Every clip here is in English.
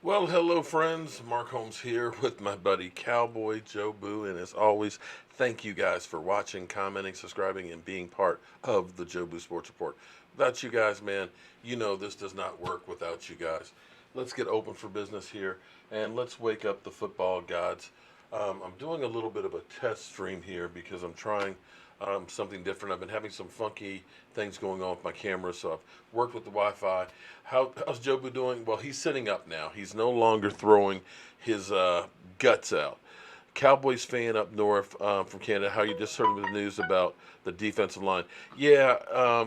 Well, hello, friends. Mark Holmes here with my buddy Cowboy Joe Boo. And as always, thank you guys for watching, commenting, subscribing, and being part of the Joe Boo Sports Report. Without you guys, man, you know this does not work without you guys. Let's get open for business here and let's wake up the football gods. I'm doing a little bit of a test stream here because I'm trying something different. I've been having some funky things going on with my camera, so I've worked with the Wi-Fi. How's Jobu doing? Well, he's sitting up now. He's no longer throwing his guts out. Cowboys fan up north from Canada. How you just heard the news about the defensive line? Yeah,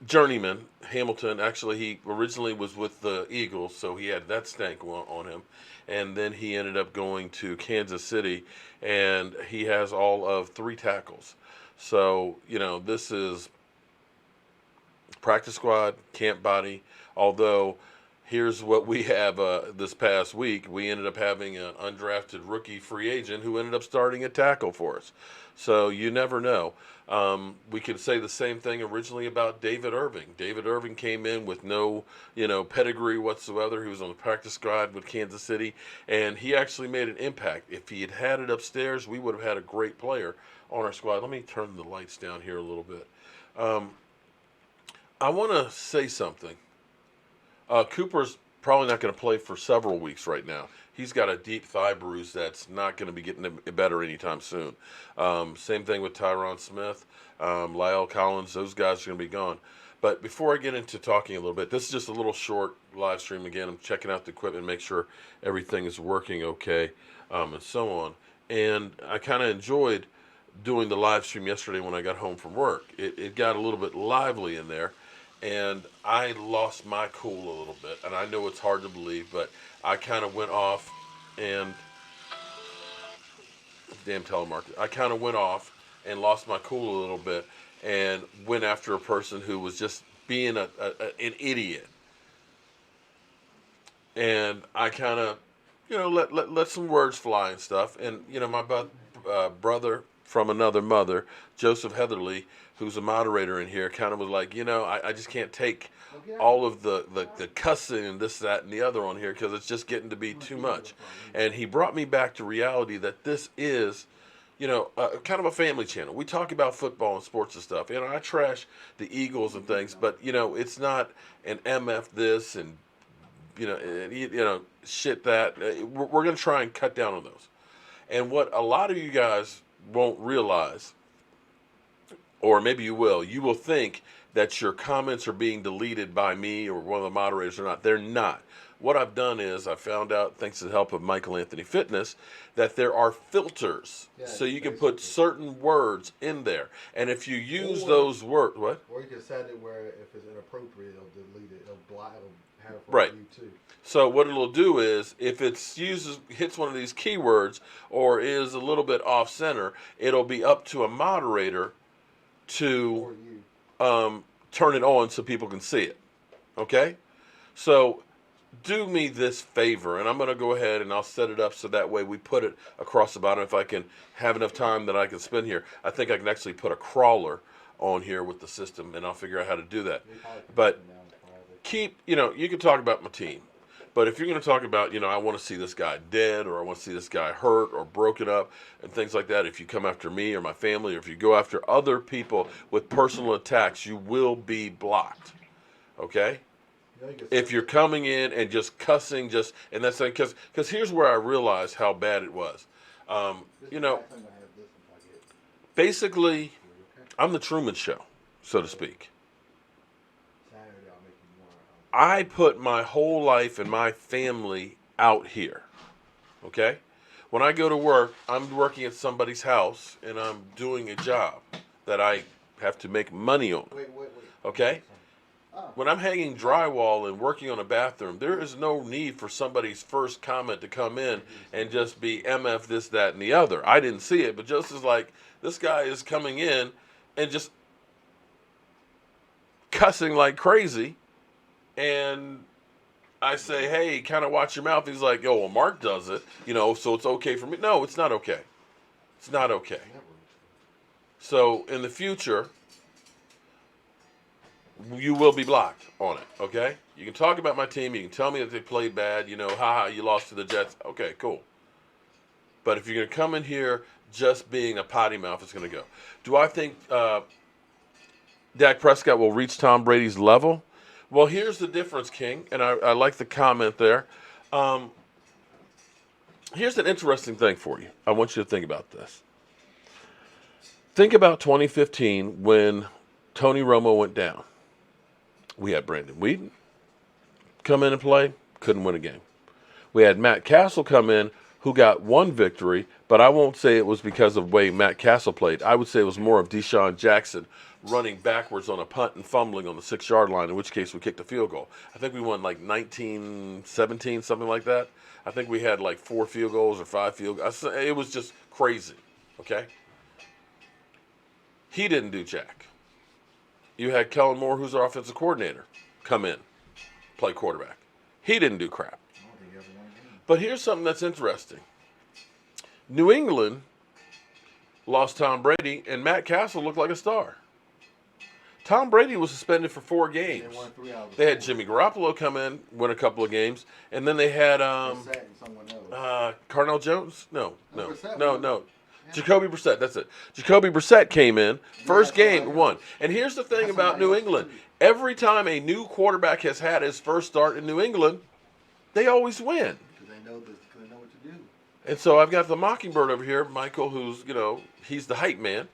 journeyman Hamilton. Actually, he originally was with the Eagles, so he had that stank on him, and then he ended up going to Kansas City, and he has all of 3 tackles. So this is practice squad, camp body. Although, here's what we have this past week. We ended up having an undrafted rookie free agent who ended up starting a tackle for us. So you never know. We could say the same thing originally about David Irving. David Irving came in with no, pedigree whatsoever. He was on the practice squad with Kansas City, and he actually made an impact. If he had had it upstairs, we would have had a great player on our squad. Let me turn the lights down here a little bit. I want to say something. Cooper's probably not going to play for several weeks right now. He's got a deep thigh bruise that's not going to be getting better anytime soon. Same thing with Tyron Smith, Lyle Collins. Those guys are going to be gone. But before I get into talking a little bit, this is just a little short live stream. Again, I'm checking out the equipment, make sure everything is working okay, and so on. And I kind of enjoyed doing the live stream yesterday when I got home from work. It got a little bit lively in there, and I lost my cool a little bit. And I know it's hard to believe, but I kind of went off and damn telemarketer. I kind of went off and lost my cool a little bit and went after a person who was just being an idiot. And I kind of, let some words fly and stuff. And my brother from another mother, Joseph Heatherly, who's a moderator in here, kind of was like, I just can't take all of the cussing and this, that, and the other on here because it's just getting to be too much. And he brought me back to reality that this is, kind of a family channel. We talk about football and sports and stuff. I trash the Eagles and things, but it's not an MF this and shit that. We're going to try and cut down on those. And what a lot of you guys won't realize, or maybe you will think that your comments are being deleted by me or one of the moderators or not. They're not. What I've done is I found out, thanks to the help of Michael Anthony Fitness, that there are filters. Yeah, so you can put certain words in there. And if you use those words, what? Or you can set it where if it's inappropriate, it'll delete it. It'll have it for right. you too. So what it'll do is, if it hits one of these keywords or is a little bit off center, it'll be up to a moderator to turn it on so people can see it. Okay? So do me this favor, and I'm going to go ahead and I'll set it up so that way we put it across the bottom. If I can have enough time that I can spend here, I think I can actually put a crawler on here with the system, and I'll figure out how to do that. But you can talk about my team. But if you're going to talk about, I want to see this guy dead, or I want to see this guy hurt or broken up and things like that, if you come after me or my family, or if you go after other people with personal attacks, you will be blocked. Okay? If you're coming in and just cussing, and that's like, because here's where I realized how bad it was. Basically, I'm the Truman Show, so to speak. I put my whole life and my family out here. Okay? When I go to work, I'm working at somebody's house and I'm doing a job that I have to make money on. Okay? When I'm hanging drywall and working on a bathroom, there is no need for somebody's first comment to come in and just be MF this, that, and the other. I didn't see it, but just as like this guy is coming in and just cussing like crazy. And I say, hey, kind of watch your mouth. He's like, well, Mark does it, so it's okay for me. No, it's not okay. It's not okay. So in the future, you will be blocked on it, okay? You can talk about my team. You can tell me that they played bad. You know, haha, you lost to the Jets. Okay, cool. But if you're going to come in here just being a potty mouth, it's going to go. Do I think Dak Prescott will reach Tom Brady's level? Well, here's the difference, King, and I like the comment there. Here's an interesting thing for you. I want you to think about this. Think about 2015 when Tony Romo went down. We had Brandon Whedon come in and play, couldn't win a game. We had Matt Castle come in, who got one victory, but I won't say it was because of the way Matt Castle played. I would say it was more of Deshaun Jackson running backwards on a punt and fumbling on the 6-yard line, in which case we kicked a field goal. I think we won like 19-17, something like that. I think we had like 4 field goals or 5 field goals. It was just crazy, okay? He didn't do jack. You had Kellen Moore, who's our offensive coordinator, come in, play quarterback. He didn't do crap. But here's something that's interesting. New England lost Tom Brady, and Matt Castle looked like a star. Tom Brady was suspended for 4 games. They had Jimmy Garoppolo come in, win a couple of games, and then they had Carnell Jones. No. Jacoby Brissett. That's it. Jacoby Brissett came in, first game, won. And here's the thing about New England: every time a new quarterback has had his first start in New England, they always win. Because they know what to do. And so I've got the Mockingbird over here, Michael, who's, he's the hype man.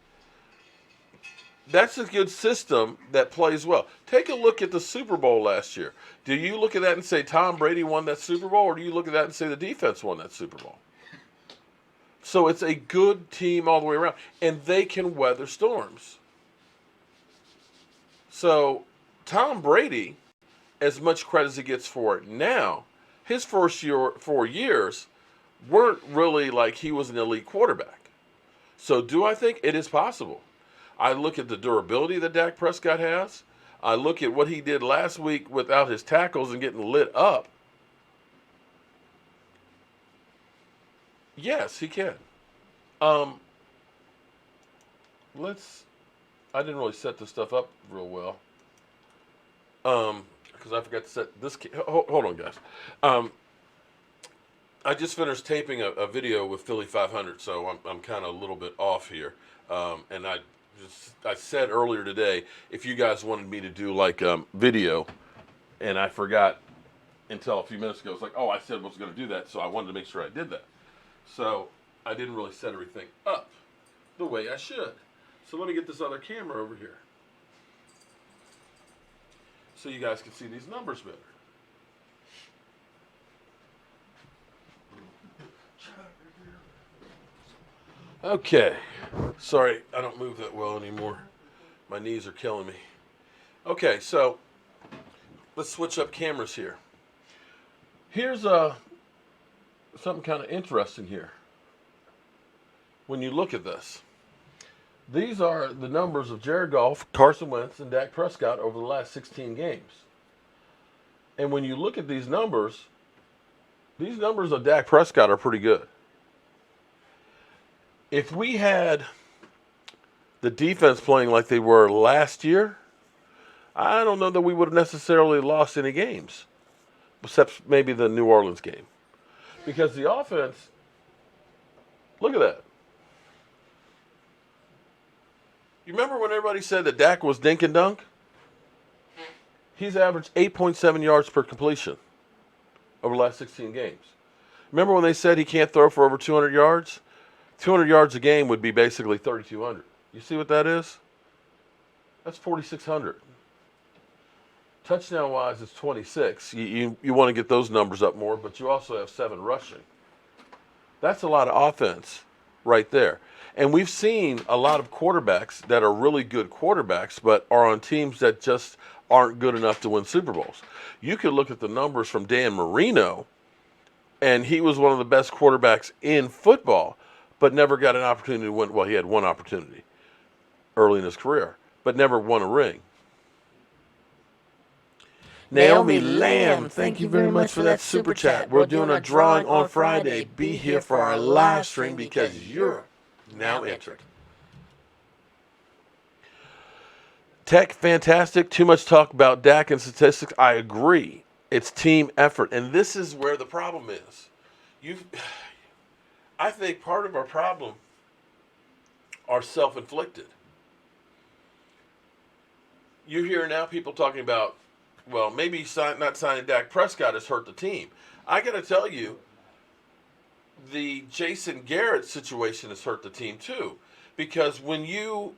That's a good system that plays well. Take a look at the Super Bowl last year. Do you look at that and say Tom Brady won that Super Bowl, or do you look at that and say the defense won that Super Bowl? So it's a good team all the way around, and they can weather storms. So Tom Brady, as much credit as he gets for it now, his first 4 years weren't really like he was an elite quarterback. So do I think it is possible? I look at the durability that Dak Prescott has. I look at what he did last week without his tackles and getting lit up. Yes, he can. I didn't really set this stuff up real well. Because I forgot to set this. Hold on, guys. I just finished taping a video with Philly 500, so I'm kind of a little bit off here. And I said earlier today, if you guys wanted me to do like video, and I forgot until a few minutes ago. It's like, I said I was going to do that, so I wanted to make sure I did that. So I didn't really set everything up the way I should. So let me get this other camera over here so you guys can see these numbers better. Okay. Sorry, I don't move that well anymore. My knees are killing me. Okay, so let's switch up cameras here. Here's something kind of interesting here. When you look at this, these are the numbers of Jared Goff, Carson Wentz, and Dak Prescott over the last 16 games. And when you look at these numbers of Dak Prescott are pretty good. If we had the defense playing like they were last year, I don't know that we would have necessarily lost any games, except maybe the New Orleans game. Because the offense, look at that. You remember when everybody said that Dak was dink and dunk? He's averaged 8.7 yards per completion over the last 16 games. Remember when they said he can't throw for over 200 yards? 200 yards a game would be basically 3,200. You see what that is? That's 4,600. Touchdown-wise, it's 26. You want to get those numbers up more, but you also have 7 rushing. That's a lot of offense right there. And we've seen a lot of quarterbacks that are really good quarterbacks, but are on teams that just aren't good enough to win Super Bowls. You could look at the numbers from Dan Marino, and he was one of the best quarterbacks in football, but never got an opportunity to win. Well, he had one opportunity early in his career, but never won a ring. Naomi Lamb, thank you very much for that super chat. We're doing a drawing on Friday. Be here for our live stream because you're now entered. Tech, fantastic. Too much talk about Dak and statistics. I agree. It's team effort. And this is where the problem is. I think part of our problem are self-inflicted. You hear now people talking about, well, maybe not signing Dak Prescott has hurt the team. I got to tell you, the Jason Garrett situation has hurt the team too. Because when you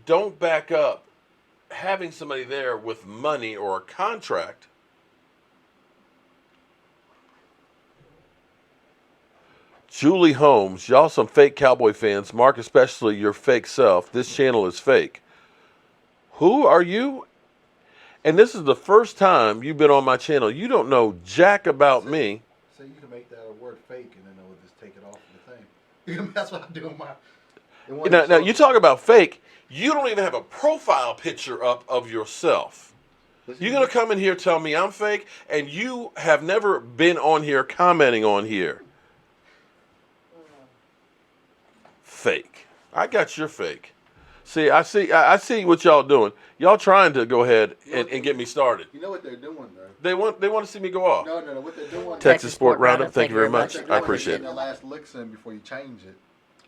don't back up having somebody there with money or a contract, Julie Holmes, y'all some fake Cowboy fans. Mark, especially your fake self. This channel is fake. Who are you? And this is the first time you've been on my channel. You don't know jack about me. So you can make that a word fake, and then they'll just take it off the thing. That's what I'm doing. Now you talk about fake. You don't even have a profile picture up of yourself. You're going to come in here tell me I'm fake, and you have never been on here commenting on here. Fake. I got your fake. See, I see what y'all doing. Y'all trying to go ahead and get me started. You know what they're doing, though? They want to see me go off. No. What they're doing? Texas Sport Roundup. Thank you very much. I appreciate it. The last licks in before you change it.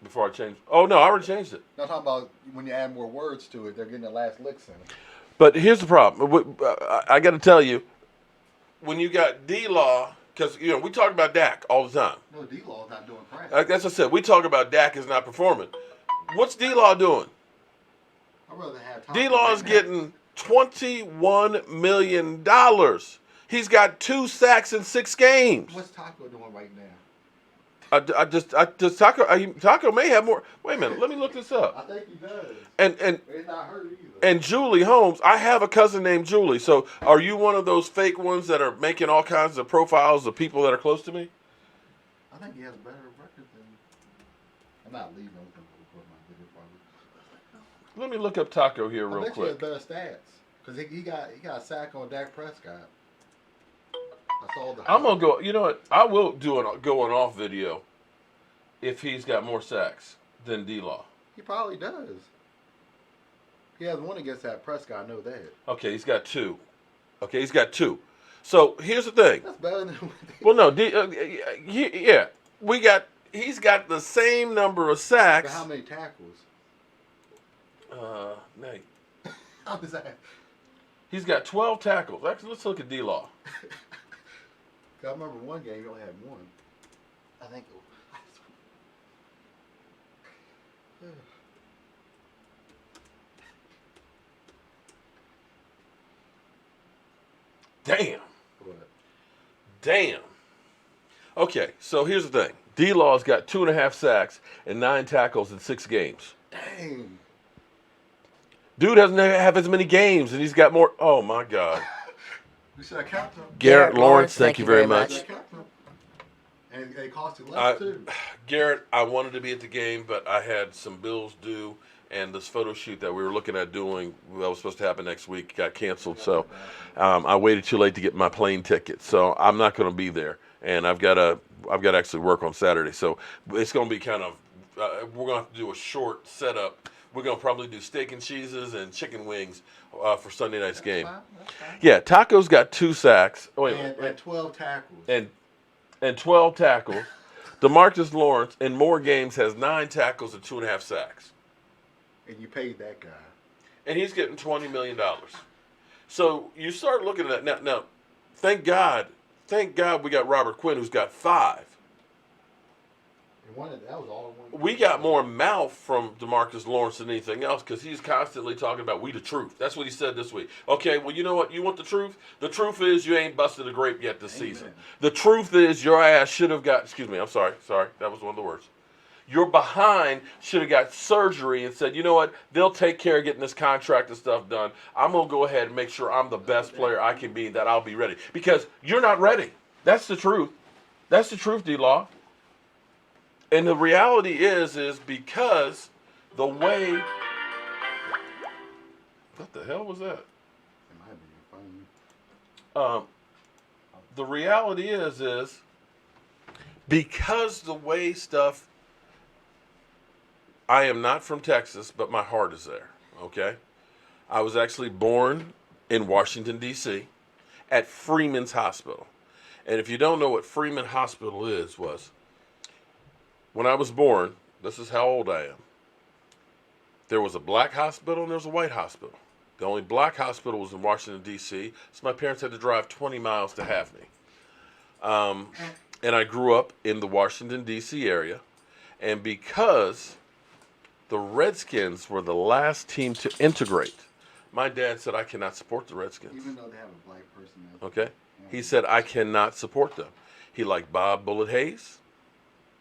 Before I change. Oh no, I already changed it. No, I'm talking about when you add more words to it, they're getting the last licks in. But here's the problem. I got to tell you, when you got D-Law, because we talk about Dak all the time. No, D-Law's not doing crap. As I said, we talk about Dak is not performing. What's D-Law doing? I'd rather have D-Law is getting $21 million. He's got 2 sacks in 6 games. What's Taco doing right now? Taco may have more. Wait a minute, let me look this up. I think he does. And He's not hurt either. And Julie Holmes, I have a cousin named Julie. So are you one of those fake ones that are making all kinds of profiles of people that are close to me? I think he has a better record than. I'm not leaving. I'm going to record my video probably. Let me look up Taco here real I bet quick. he has better stats because he got a sack on Dak Prescott. I saw the. I'm gonna go. You know what? I will do an going off video if he's got more sacks than D-Law. He probably does. He has one against that Prescott. I know that. Okay, he's got 2. Okay, he's got 2. So here's the thing. That's better than. Well, no, yeah, he's got the same number of sacks. For how many tackles? Nate. How does that? He's got 12 tackles. Actually, let's look at D-Law. I remember one game he only had 1. I think. Damn. What? Damn. Okay, so here's the thing. D-Law's got 2.5 sacks and 9 tackles in 6 games. Dang. Dude doesn't have as many games, and he's got more. Oh my God. You should have kept him. Garrett Lawrence, thank you very much. And it cost you less too. Garrett, I wanted to be at the game, but I had some bills due, and this photo shoot that we were looking at doing that was supposed to happen next week got canceled. So I waited too late to get my plane ticket, so I'm not going to be there, and I've got to actually work on Saturday. So it's going to be kind of we're going to have to do a short setup. We're going to probably do steak and cheeses and chicken wings for Sunday night's game. That's fine. Yeah, Taco's got 2 sacks. Oh, wait, And 12 tackles. And 12 tackles. DeMarcus Lawrence in more games has 9 tackles and 2.5 sacks. And you paid that guy. And he's getting $20 million. So you start looking at that. Now, thank God we got Robert Quinn, who's got 5. And that was all in one. We got more mouth from DeMarcus Lawrence than anything else because he's constantly talking about we the truth. That's what he said this week. Okay, well, you know what? You want the truth? The truth is you ain't busted a grape yet this season. The truth is your ass should have got, excuse me, I'm sorry. That was one of the words. Your behind should have got surgery and said, you know what? They'll take care of getting this contract and stuff done. I'm going to go ahead and make sure I'm the best player I can be, that I'll be ready. Because you're not ready. That's the truth. That's the truth, D-Law. And the reality is because the way... What the hell was that? It might be your phone. The reality is because the way stuff... I am not from Texas, but my heart is there, okay? I was actually born in Washington, D.C. at Freeman's Hospital. And if you don't know what Freeman Hospital is, was when I was born, this is how old I am. There was a black hospital and there was a white hospital. The only black hospital was in Washington, D.C., so my parents had to drive 20 miles to have me. And I grew up in the Washington, D.C. area. And because the Redskins were the last team to integrate, my dad said, I cannot support the Redskins. Even though they have a black person. Okay? He said, I cannot support them. He liked Bob Bullet Hayes,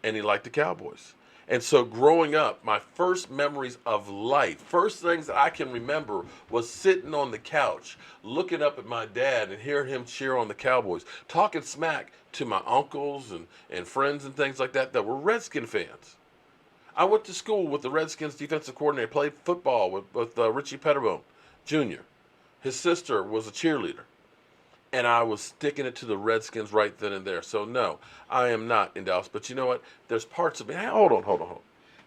and he liked the Cowboys. And so growing up, my first memories of life, first things that I can remember was sitting on the couch, looking up at my dad and hearing him cheer on the Cowboys, talking smack to my uncles and friends and things like that that were Redskin fans. I went to school with the Redskins defensive coordinator, played football with Richie Pettibone Jr. His sister was a cheerleader. And I was sticking it to the Redskins right then and there. So, no, I am not in Dallas. But you know what? There's parts of me. Hey, hold on.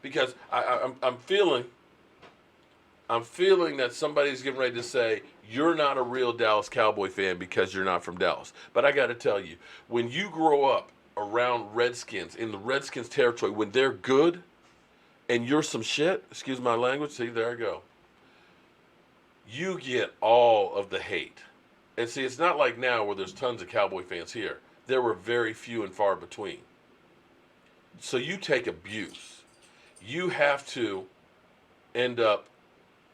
Because I'm feeling that somebody's getting ready to say, you're not a real Dallas Cowboy fan because you're not from Dallas. But I got to tell you, when you grow up around Redskins, in the Redskins territory, when they're good and you're some shit, excuse my language, see, there I go, you get all of the hate. And see, it's not like now where there's tons of Cowboy fans here. There were very few and far between. So you take abuse. You have to end up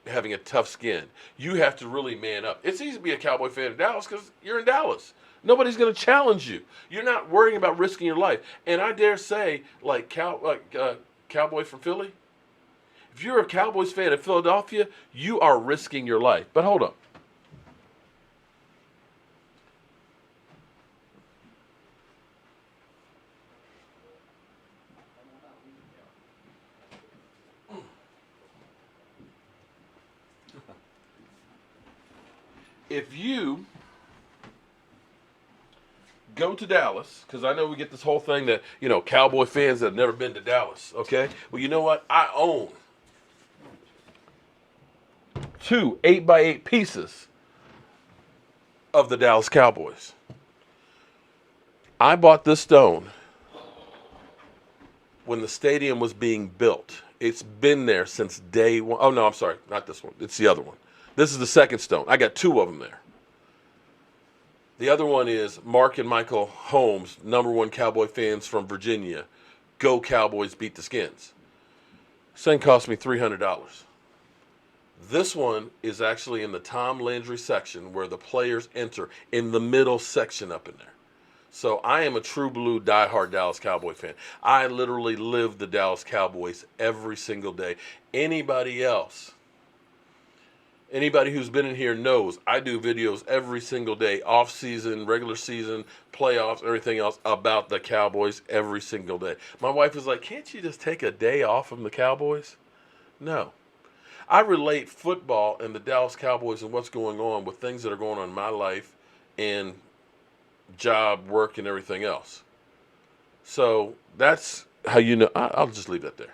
having a tough skin. You have to really man up. It's easy to be a Cowboy fan in Dallas because you're in Dallas. Nobody's going to challenge you. You're not worrying about risking your life. And I dare say, like Cowboy from Philly, if you're a Cowboys fan in Philadelphia, you are risking your life. But hold up. If you go to Dallas, because I know we get this whole thing that, Cowboy fans that have never been to Dallas, okay? Well, you know what? I own 2 8x8 pieces of the Dallas Cowboys. I bought this stone when the stadium was being built. It's been there since day one. Oh, no, I'm sorry. Not this one. It's the other one. This is the second stone. I got 2 of them there. The other one is Mark and Michael Holmes, #1 Cowboy fans from Virginia. Go Cowboys, beat the Skins. This thing cost me $300. This one is actually in the Tom Landry section where the players enter, in the middle section up in there. So I am a true blue diehard Dallas Cowboy fan. I literally live the Dallas Cowboys every single day. Anybody who's been in here knows I do videos every single day, off season, regular season, playoffs, everything else about the Cowboys every single day. My wife is like, can't you just take a day off from the Cowboys? No. I relate football and the Dallas Cowboys and what's going on with things that are going on in my life and job, work, and everything else. So that's how you know. I'll just leave that there.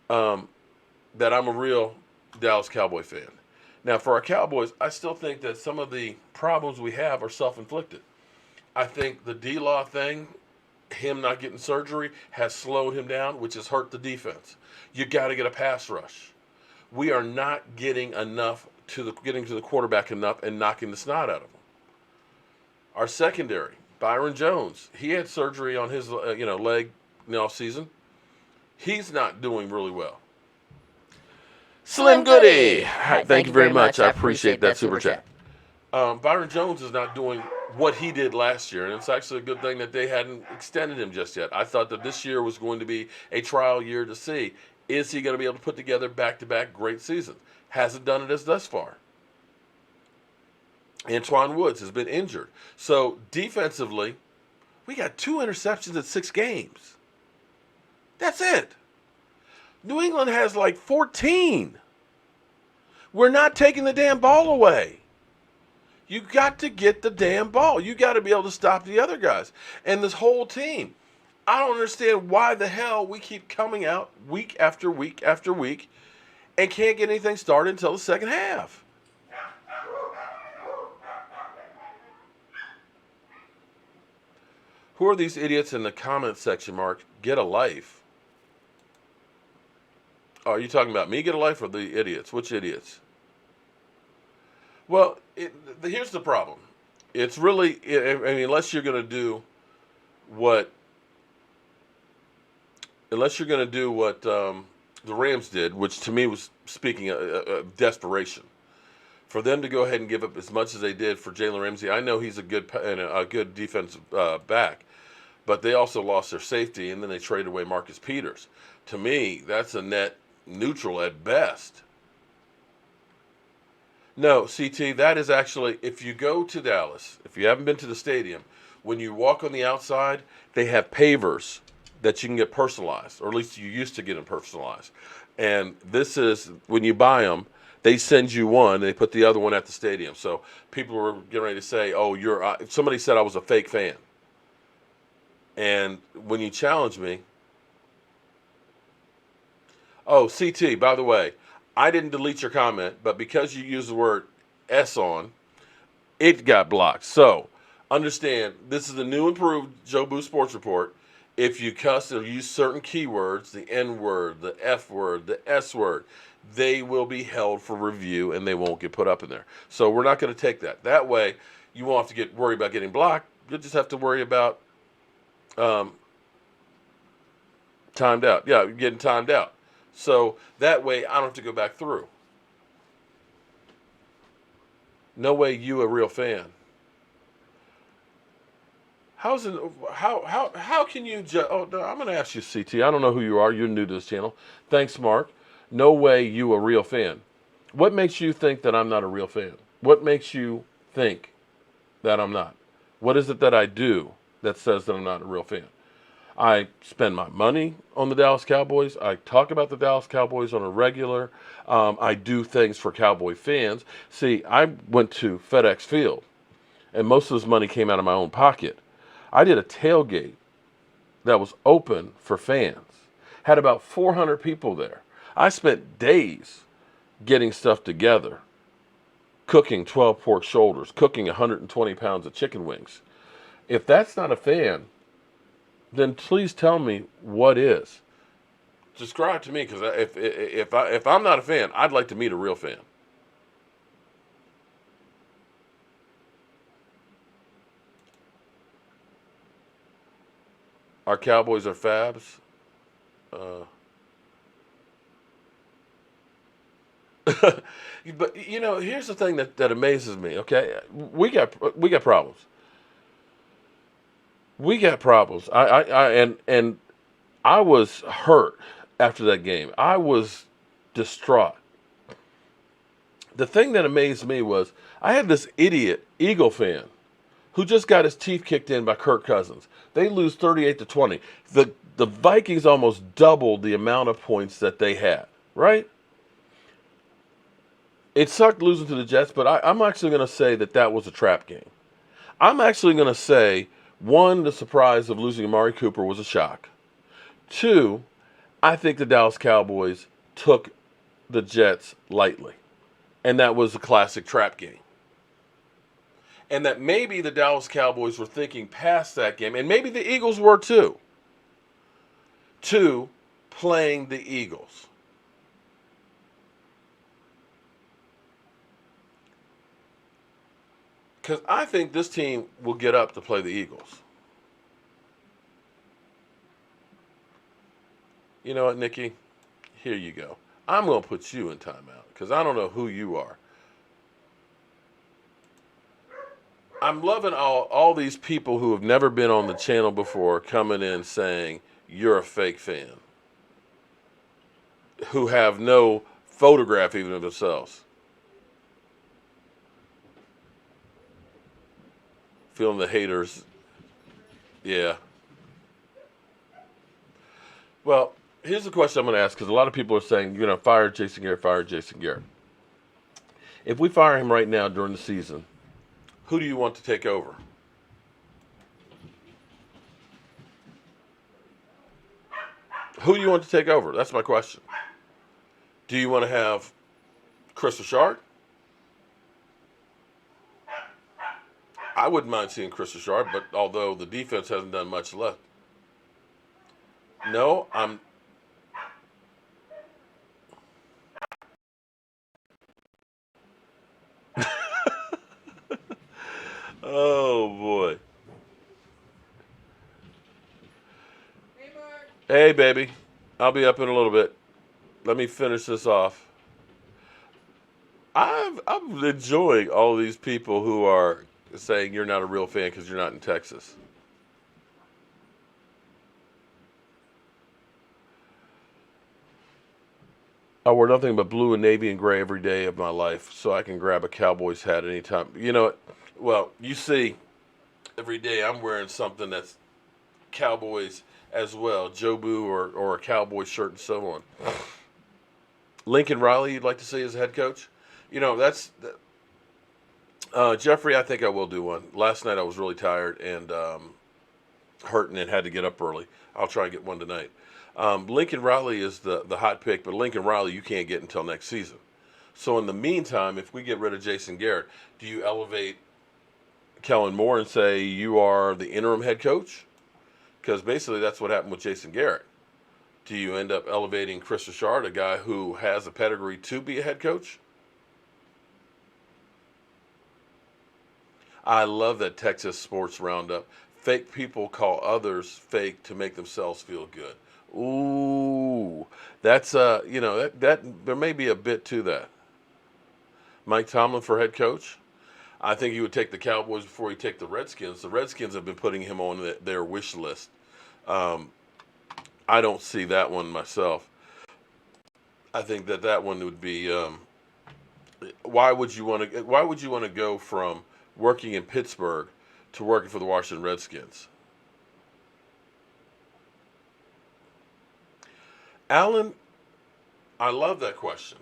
That I'm a real Dallas Cowboy fan. Now, for our Cowboys, I still think that some of the problems we have are self-inflicted. I think the D-Law thing, him not getting surgery, has slowed him down, which has hurt the defense. You got to get a pass rush. We are not getting getting to the quarterback enough and knocking the snot out of him. Our secondary, Byron Jones, he had surgery on his leg in the offseason. He's not doing really well. Slim Goody. Thank you very much. I appreciate that super chat. Byron Jones is not doing what he did last year, and it's actually a good thing that they hadn't extended him just yet. I thought that this year was going to be a trial year to see, is he going to be able to put together back-to-back great seasons? Hasn't done it as thus far. Antoine Woods has been injured. So defensively, we got 2 interceptions at 6 games. That's it. New England has like 14. We're not taking the damn ball away. You got to get the damn ball. You got to be able to stop the other guys. And this whole team, I don't understand why the hell we keep coming out week after week after week and can't get anything started until the second half. Who are these idiots in the comment section, Mark? Get a life. Oh, are you talking about me, get a life, or the idiots? Which idiots? Well, here's the problem. It's really, I mean, unless you're going to do what the Rams did, which to me was speaking of desperation. For them to go ahead and give up as much as they did for Jalen Ramsey, I know he's a good defensive back, but they also lost their safety, and then they traded away Marcus Peters. To me, that's a net neutral at best. No, CT, that is actually, if you go to Dallas, if you haven't been to the stadium, when you walk on the outside, they have pavers that you can get personalized, or at least you used to get them personalized. And this is, when you buy them, they send you one, they put the other one at the stadium. So people were getting ready to say, oh, somebody said I was a fake fan. And when you challenge me, oh, CT, by the way, I didn't delete your comment, but because you used the word S on, it got blocked. So understand, this is the new improved Joe Boo Sports Report. If you cuss or use certain keywords, the N word, the F word, the S word, they will be held for review and they won't get put up in there. So we're not going to take that. That way, you won't have to worry about getting blocked. You'll just have to worry about timed out. Yeah, you're getting timed out. So that way, I don't have to go back through. No way you a real fan. How can you oh, no, I'm going to ask you, CT. I don't know who you are. You're new to this channel. Thanks, Mark. No way you a real fan. What makes you think that I'm not a real fan? What makes you think that I'm not? What is it that I do that says that I'm not a real fan? I spend my money on the Dallas Cowboys. I talk about the Dallas Cowboys on a regular. I do things for Cowboy fans. See, I went to FedEx Field, and most of this money came out of my own pocket. I did a tailgate that was open for fans. Had about 400 people there. I spent days getting stuff together, cooking 12 pork shoulders, cooking 120 pounds of chicken wings. If that's not a fan, then please tell me what is. Describe to me, because if I'm not a fan, I'd like to meet a real fan. Our Cowboys are fabs. But you know, here's the thing that amazes me. Okay, we got problems. We got problems. And I was hurt after that game. I was distraught. The thing that amazed me was I had this idiot Eagle fan who just got his teeth kicked in by Kirk Cousins. They lose 38-20. The Vikings almost doubled the amount of points that they had, right? It sucked losing to the Jets, but I'm actually going to say that was a trap game. I'm actually going to say, one, the surprise of losing Amari Cooper was a shock. Two, I think the Dallas Cowboys took the Jets lightly. And that was a classic trap game. And that maybe the Dallas Cowboys were thinking past that game, and maybe the Eagles were too, to playing the Eagles. Because I think this team will get up to play the Eagles. You know what, Nikki? Here you go. I'm going to put you in timeout because I don't know who you are. I'm loving all these people who have never been on the channel before coming in saying you're a fake fan, who have no photograph even of themselves. Feeling the haters. Yeah. Well, here's the question I'm going to ask, because a lot of people are saying, you know, fire Jason Garrett, fire Jason Garrett. If we fire him right now during the season, who do you want to take over? Who do you want to take over? That's my question. Do you want to have Chris Richard? I wouldn't mind seeing Chris Richard, but although the defense hasn't done much left. No, I'm. Oh boy. Hey, baby. I'll be up in a little bit. Let me finish this off. I'm enjoying all these people who are saying you're not a real fan because you're not in Texas. I wear nothing but blue and navy and gray every day of my life, so I can grab a Cowboys hat anytime. You know, well, you see, every day I'm wearing something that's Cowboys as well, Joe Boo or a Cowboy shirt and so on. Lincoln Riley, you'd like to see as head coach? You know, that's Jeffrey. I think I will do one. Last night I was really tired and hurting and had to get up early. I'll try and get one tonight. Lincoln Riley is the hot pick, but Lincoln Riley you can't get until next season. So in the meantime, if we get rid of Jason Garrett, do you elevate Kellen Moore and say you are the interim head coach? Because basically that's what happened with Jason Garrett. Do you end up elevating Chris Richard, a guy who has a pedigree to be a head coach? I love that Texas Sports Roundup. Fake people call others fake to make themselves feel good. Ooh, that's that there may be a bit to that. Mike Tomlin for head coach. I think he would take the Cowboys before he take the Redskins. The Redskins have been putting him on their wish list. I don't see that one myself. I think that one would be. Why would you want to? Why would you want to go from working in Pittsburgh to working for the Washington Redskins? Alan, I love that question.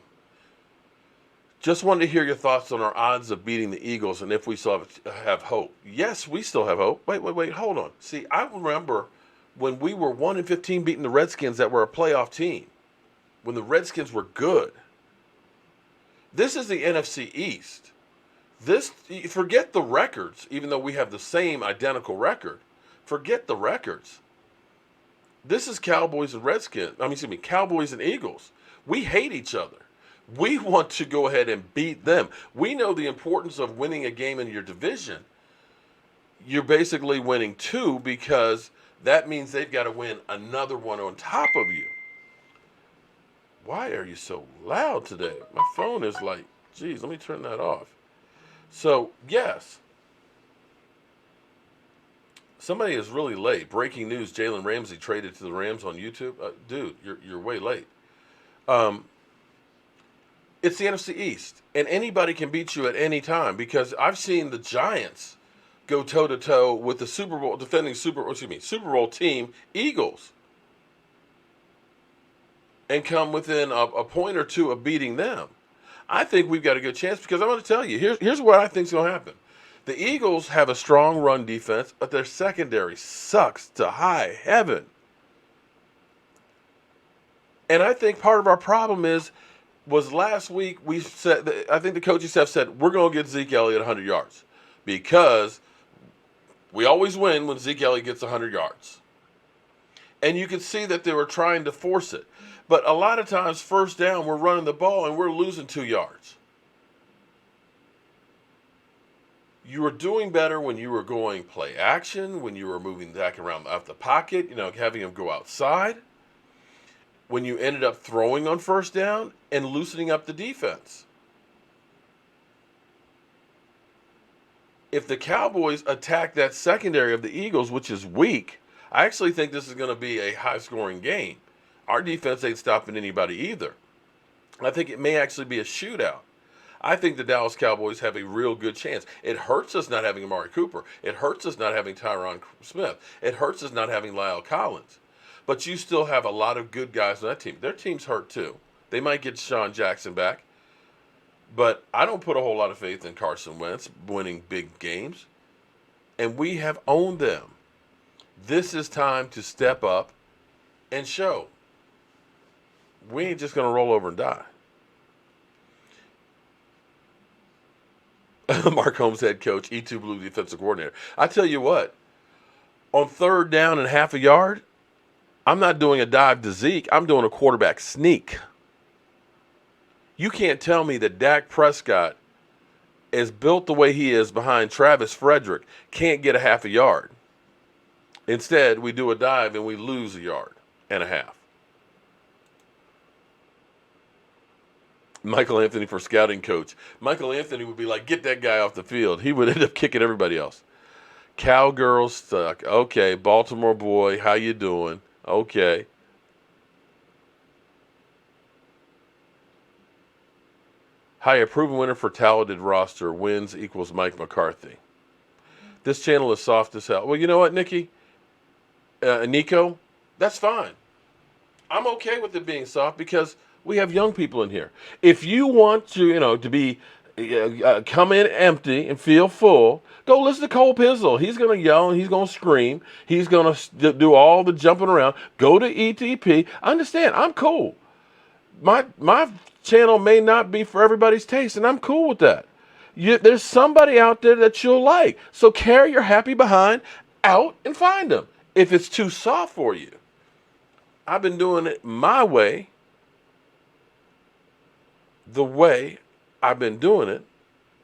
Just wanted to hear your thoughts on our odds of beating the Eagles and if we still have hope. Yes, we still have hope. Wait, hold on. See, I remember when we were 1-15 beating the Redskins that were a playoff team, when the Redskins were good. This is the NFC East. Forget the records, even though we have the same identical record. Forget the records. This is Cowboys and Redskins. Cowboys and Eagles. We hate each other. We want to go ahead and beat them. We know the importance of winning a game in your division. You're basically winning two because that means they've got to win another one on top of you. Why are you so loud today? My phone is like, geez, let me turn that off. So, yes. Somebody is really late. Breaking news, Jalen Ramsey traded to the Rams on YouTube. Dude, you're way late. It's the NFC East, and anybody can beat you at any time because I've seen the Giants go toe-to-toe with the Super Bowl team, Eagles, and come within a point or two of beating them. I think we've got a good chance because I'm going to tell you, here's what I think is going to happen. The Eagles have a strong run defense, but their secondary sucks to high heaven. And I think part of our problem was last week we said, I think the coaching staff said, we're going to get Zeke Elliott 100 yards because we always win when Zeke Elliott gets 100 yards. And you could see that they were trying to force it. But a lot of times, first down, we're running the ball and we're losing 2 yards. You were doing better when you were going play action, when you were moving back around out the pocket, having him go outside. When you ended up throwing on first down and loosening up the defense. If the Cowboys attack that secondary of the Eagles, which is weak, I actually think this is going to be a high-scoring game. Our defense ain't stopping anybody either. I think it may actually be a shootout. I think the Dallas Cowboys have a real good chance. It hurts us not having Amari Cooper. It hurts us not having Tyron Smith. It hurts us not having Lyle Collins. But you still have a lot of good guys on that team. Their team's hurt too. They might get Sean Jackson back. But I don't put a whole lot of faith in Carson Wentz winning big games. And we have owned them. This is time to step up and show. We ain't just going to roll over and die. Mark Holmes head coach, E2 Blue defensive coordinator. I tell you what, on third down and half a yard, I'm not doing a dive to Zeke. I'm doing a quarterback sneak. You can't tell me that Dak Prescott is built the way he is behind Travis Frederick, can't get a half a yard. Instead, we do a dive and we lose a yard and a half. Michael Anthony for scouting coach. Michael Anthony would be like, get that guy off the field. He would end up kicking everybody else. Cowgirl stuck. Okay, Baltimore boy, how you doing? Okay. Hi, a proven winner for talented roster. Wins equals Mike McCarthy. This channel is soft as hell. Well, you know what, Nikki? Nico? That's fine. I'm okay with it being soft because we have young people in here. If you want to, to be come in empty and feel full, go listen to Cole Pizzle. He's going to yell and he's going to scream. He's going to do all the jumping around. Go to ETP. Understand, I'm cool. My channel may not be for everybody's taste, and I'm cool with that. There's somebody out there that you'll like. So carry your happy behind out and find them. If it's too soft for you, I've been doing it my way, the way I've been doing it,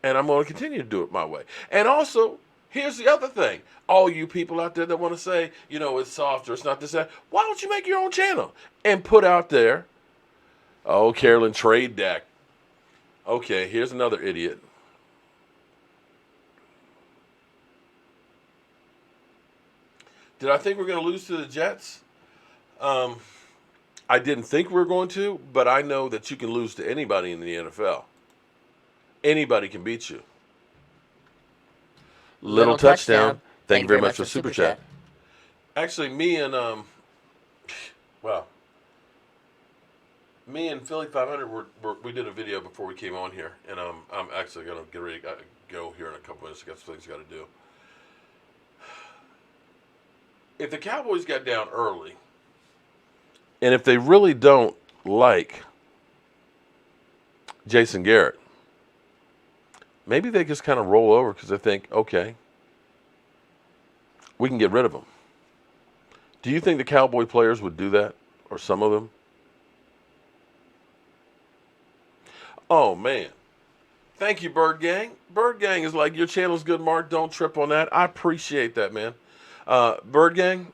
and I'm going to continue to do it my way. And also, here's the other thing. All you people out there that want to say, it's soft or it's not this, that, why don't you make your own channel and put out there, oh, Carolyn, trade Dak. Okay, here's another idiot. Did I think we're going to lose to the Jets? I didn't think we were going to, but I know that you can lose to anybody in the NFL. Anybody can beat you. Little touchdown. Thank you very much for Super Chat. Actually, me and Philly 500 we did a video before we came on here, and I'm actually gonna get ready to go here in a couple minutes. I got some things I got to do. If the Cowboys got down early, and if they really don't like Jason Garrett, maybe they just kind of roll over because they think, okay, we can get rid of him. Do you think the Cowboy players would do that, or some of them? Oh, man. Thank you, Bird Gang. Bird Gang is like, your channel's good, Mark. Don't trip on that. I appreciate that, man. Bird Gang,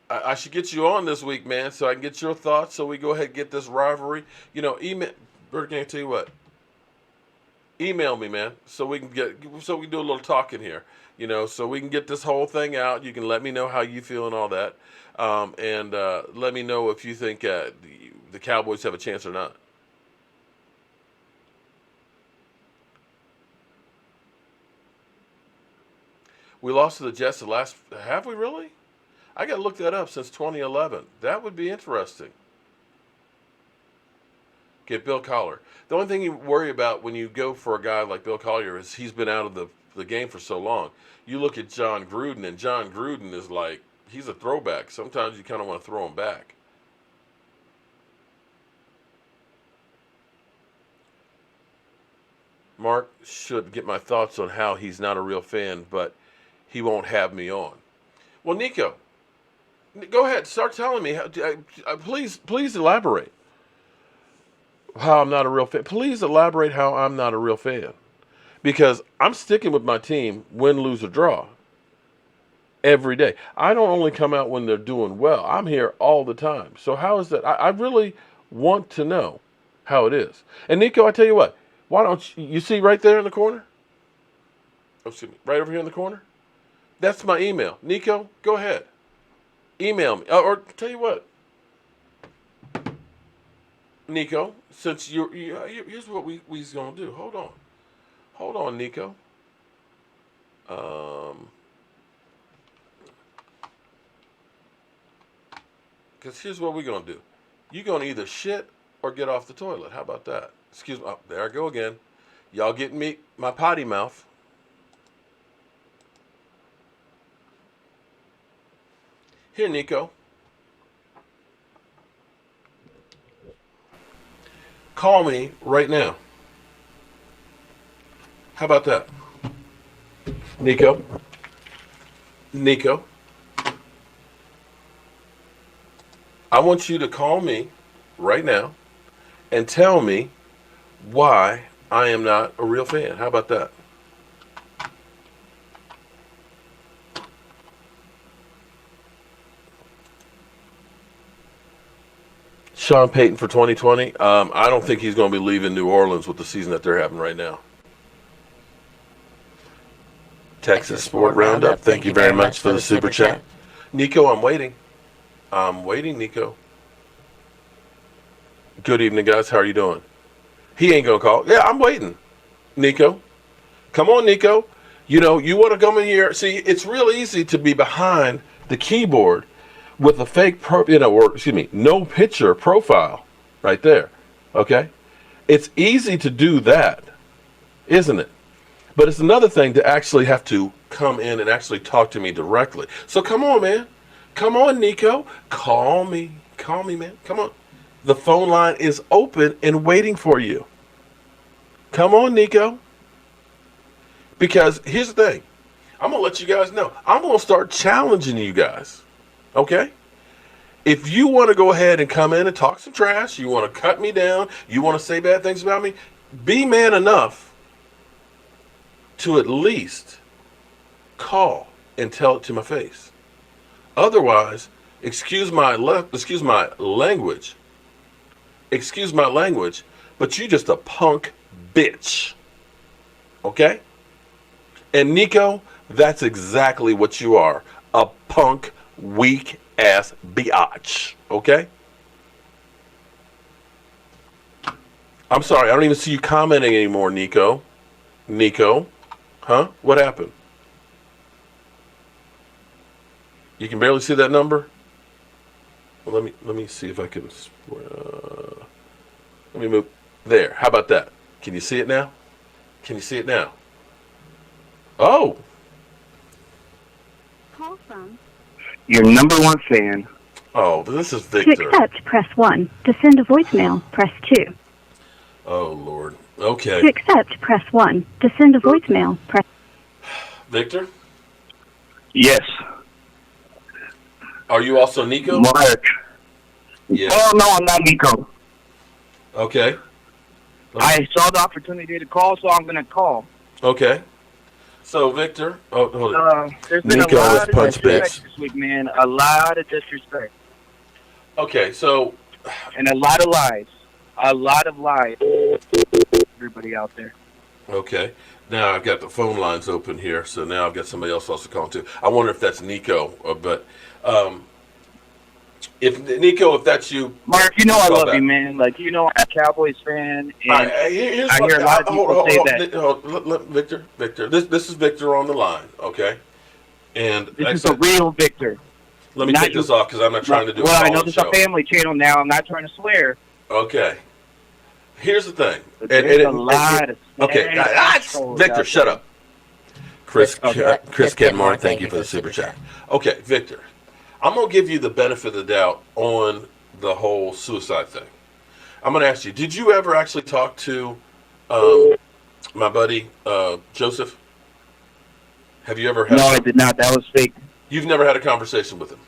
I should get you on this week, man, so I can get your thoughts, so we go ahead and get this rivalry. Email, Bird Gang, tell you what. Email me, man, so we can do a little talking here, so we can get this whole thing out. You can let me know how you feel and all that, and let me know if you think the Cowboys have a chance or not. We lost to the Jets have we really? I got to look that up since 2011. That would be interesting. Get Bill Collier. The only thing you worry about when you go for a guy like Bill Collier is he's been out of the game for so long. You look at John Gruden, and John Gruden is like, he's a throwback. Sometimes you kind of want to throw him back. Mark should get my thoughts on how he's not a real fan, but he won't have me on. Well, Nico, go ahead. Start telling me. Please elaborate. How I'm not a real fan. Please elaborate how I'm not a real fan. Because I'm sticking with my team, win, lose, or draw, every day. I don't only come out when they're doing well. I'm here all the time. So how is that? I really want to know how it is. And Nico, I tell you what. Why don't you see right there in the corner? Oh, excuse me. Right over here in the corner? That's my email. Nico, go ahead. Email me. Or tell you what. Nico, since here's what we's going to do. Hold on, Nico. Because here's what we're going to do. You're going to either shit or get off the toilet. How about that? Excuse me. Oh, there I go again. Y'all getting me my potty mouth. Here, Nico. Call me right now. How about that? Nico? Nico? I want you to call me right now and tell me why I am not a real fan. How about that? Sean Payton for 2020. I don't think he's going to be leaving New Orleans with the season that they're having right now. Texas Sport Roundup. Thank you very much for the super chat. Nico, I'm waiting. I'm waiting, Nico. Good evening, guys. How are you doing? He ain't going to call. Yeah, I'm waiting. Nico. Come on, Nico. You know, you want to come in here. See, it's real easy to be behind the keyboard with a fake, no picture profile right there. Okay? It's easy to do that, isn't it? But it's another thing to actually have to come in and actually talk to me directly. So come on, man. Come on, Nico. Call me. Call me, man. Come on. The phone line is open and waiting for you. Come on, Nico. Because here's the thing. I'm going to let you guys know. I'm going to start challenging you guys. Okay? If you want to go ahead and come in and talk some trash, you want to cut me down, you want to say bad things about me, be man enough to at least call and tell it to my face. Otherwise, excuse my language, but you just a punk bitch. Okay? And Nico, that's exactly what you are. A punk, weak ass biatch. Okay? I'm sorry, I don't even see you commenting anymore, Nico. Nico? Huh? What happened? You can barely see that number? Well, let me see if I can let me move there. How about that? Can you see it now? Can you see it now? Oh. Call from your number one fan. Oh, this is Victor. To accept, press 1. To send a voicemail, press 2. Oh, Lord. Okay. To accept, press 1. To send a voicemail, press... Victor? Yes. Are you also Nico? Mark. Yeah. Oh, no, I'm not Nico. Okay. I saw the opportunity to call, so I'm going to call. Okay. So, Victor, oh, hold it. There's been Nico a lot with of punch disrespect bits. this week, man. A lot of disrespect. Okay, so. And a lot of lies. A lot of lies. Everybody out there. Okay. Now I've got the phone lines open here, so now I've got somebody else also calling too. I wonder if that's Nico, but if Nico, if that's you, Mark, you know I love back. you, man. Like, you know I'm a Cowboys fan, and right, here's I hear a lot of people say that. Victor, this is Victor on the line, okay? And This is a real Victor. Let me take this off because I'm not trying to do a Well, I know call-in this is show. a family channel now. I'm not trying to swear. Okay. Here's the thing. There's a lot of okay, Victor, shut up. Chris Kenmore, thank you for the super chat. Okay, Victor, I'm going to give you the benefit of the doubt on the whole suicide thing. I'm going to ask you, did you ever actually talk to my buddy Joseph? Have you ever had No, I did not. That was fake. You've never had a conversation with him?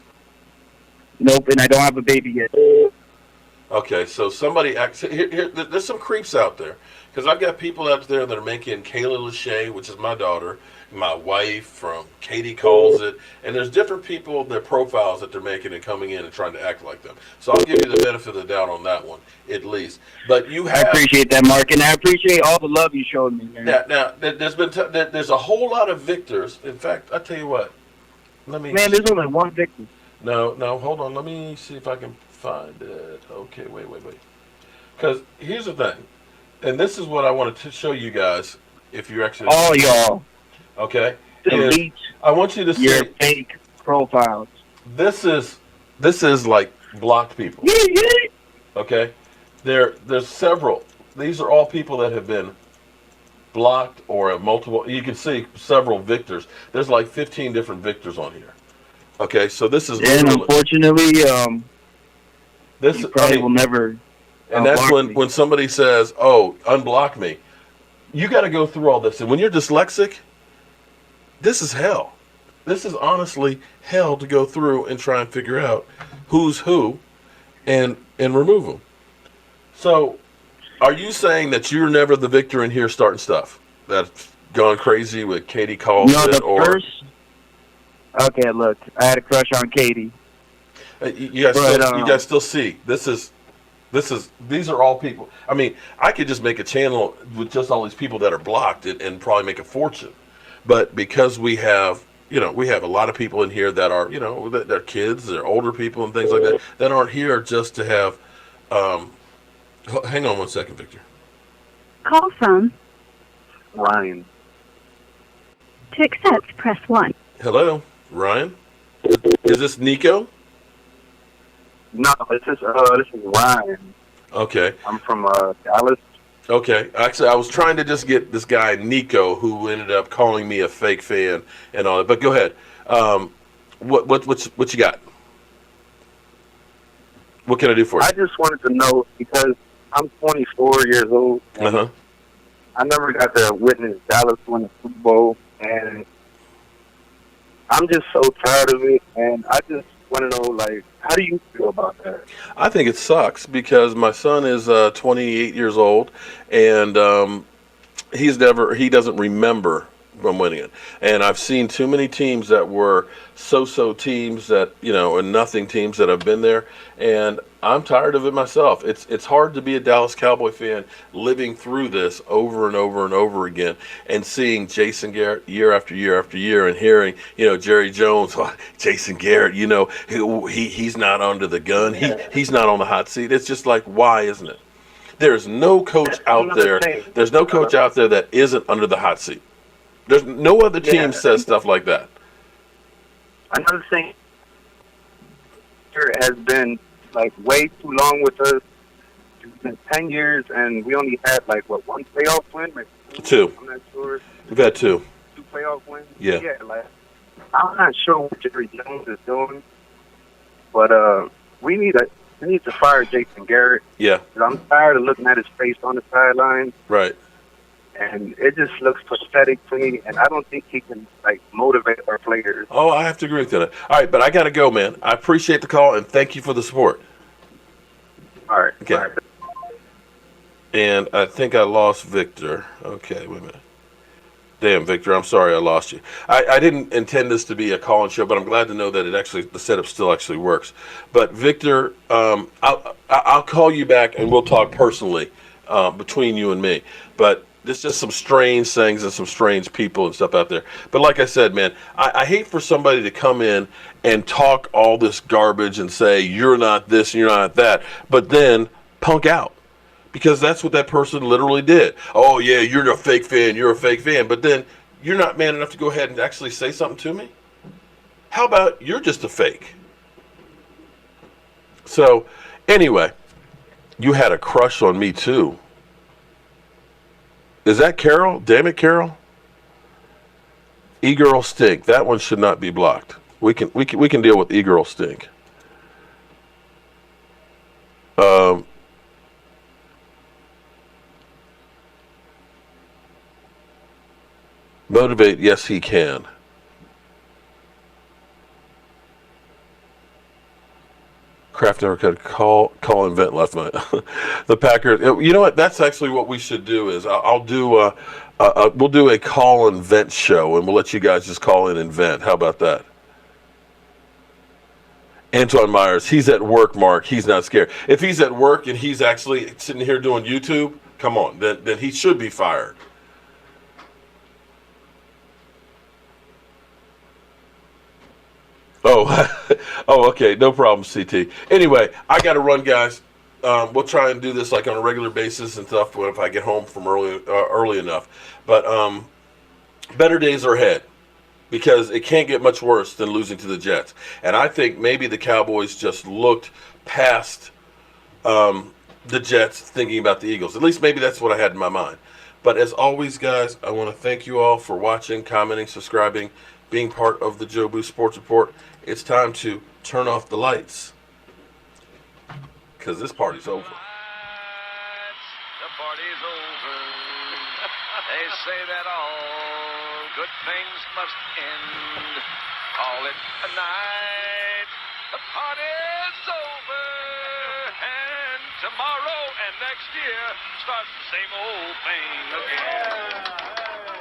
Nope, and I don't have a baby yet. Okay, so somebody there's some creeps out there because I've got people out there that are making Kayla Lachey, which is my daughter, my wife from Katie Calls It, and there's different people, their profiles that they're making and coming in and trying to act like them. So I'll give you the benefit of the doubt on that one, at least. But you have. I appreciate that, Mark, and I appreciate all the love you showed me, man. Now there's a whole lot of victors. In fact, I tell you what. Man, there's only one victim. No, hold on. Let me see if I can find it. Okay, wait. Because here's the thing, and this is what I wanted to show you guys. If you're actually all y'all, okay, delete. I want you to see your fake profiles. This is like blocked people. Okay, there's several. These are all people that have been blocked or multiple. You can see several victors. There's like 15 different victors on here. Okay, so this is and unfortunately, this probably will never. And that's when somebody says, "Oh, unblock me." you got to go through all this. And when you're dyslexic, this is hell. This is honestly hell to go through and try and figure out who's who and remove them. So, are you saying that you're never the victor in here starting stuff? That's gone crazy with Katie calls No, it, the or first. Okay, look, I had a crush on Katie. you guys still see these are all people. I mean, I could just make a channel with just all these people that are blocked and probably make a fortune. But because we have a lot of people in here that are, they're kids, they're older people and things like that aren't here just to have. Hang on one second, Victor. Call from. Ryan. To accept, press 1. Hello, Ryan. Is this Nico? No, this is Ryan. Okay. I'm from Dallas. Okay. Actually, I was trying to just get this guy Nico, who ended up calling me a fake fan and all that. But go ahead. What you got? What can I do for you? I just wanted to know because I'm 24 years old. Uh-huh. I never got to witness Dallas win the Super Bowl, and I'm just so tired of it. And I just want to know, like, how do you feel about that? I think it sucks because my son is 28 years old, and he doesn't remember from winning it. And I've seen too many teams that were so-so teams that, and nothing teams that have been there. And I'm tired of it myself. It's hard to be a Dallas Cowboy fan living through this over and over and over again and seeing Jason Garrett year after year after year and hearing, Jerry Jones, Jason Garrett, he's not under the gun. He's not on the hot seat. It's just like, why isn't it? There's no coach out there. There's no coach out there that isn't under the hot seat. There's no other team says stuff like that. Another thing has been like way too long with us. It's been 10 years, and we only had one playoff win? Like two. I'm not sure. We've had two. 2 playoff wins? Yeah. Yeah, I'm not sure what Jerry Jones is doing, but we need to fire Jason Garrett. Yeah. 'Cause I'm tired of looking at his face on the sideline. Right. And it just looks pathetic to me, and I don't think he can motivate our players. Oh, I have to agree with that. All right, but I got to go, man. I appreciate the call, and thank you for the support. All right. Okay. All right. And I think I lost Victor. Okay, wait a minute. Damn, Victor, I'm sorry I lost you. I didn't intend this to be a call-in show, but I'm glad to know that the setup still actually works. But Victor, I'll call you back, and we'll talk personally between you and me. But there's just some strange things and some strange people and stuff out there. But like I said, man, I hate for somebody to come in and talk all this garbage and say, you're not this and you're not that, but then punk out. Because that's what that person literally did. Oh, yeah, you're a fake fan, but then you're not man enough to go ahead and actually say something to me? How about you're just a fake? So, anyway, you had a crush on me too. Is that Carol? Damn it, Carol. E-girl stink. That one should not be blocked. We can deal with e-girl stink. Motivate, yes, he can. Kraft never could call and vent last night. The Packers. You know what? That's actually what we should do. Is we'll do a call and vent show, and we'll let you guys just call in and vent. How about that? Antoine Myers, he's at work, Mark. He's not scared. If he's at work and he's actually sitting here doing YouTube, come on, then he should be fired. Oh, okay, no problem, CT. Anyway, I got to run, guys. We'll try and do this like on a regular basis and stuff if I get home from early enough. But better days are ahead because it can't get much worse than losing to the Jets. And I think maybe the Cowboys just looked past the Jets thinking about the Eagles. At least maybe that's what I had in my mind. But as always, guys, I want to thank you all for watching, commenting, subscribing, being part of the Joe Boo Sports Report. It's time to turn off the lights because this party's over. The party's over. They say that all good things must end. Call it a night. The party's over. And tomorrow and next year starts the same old thing again.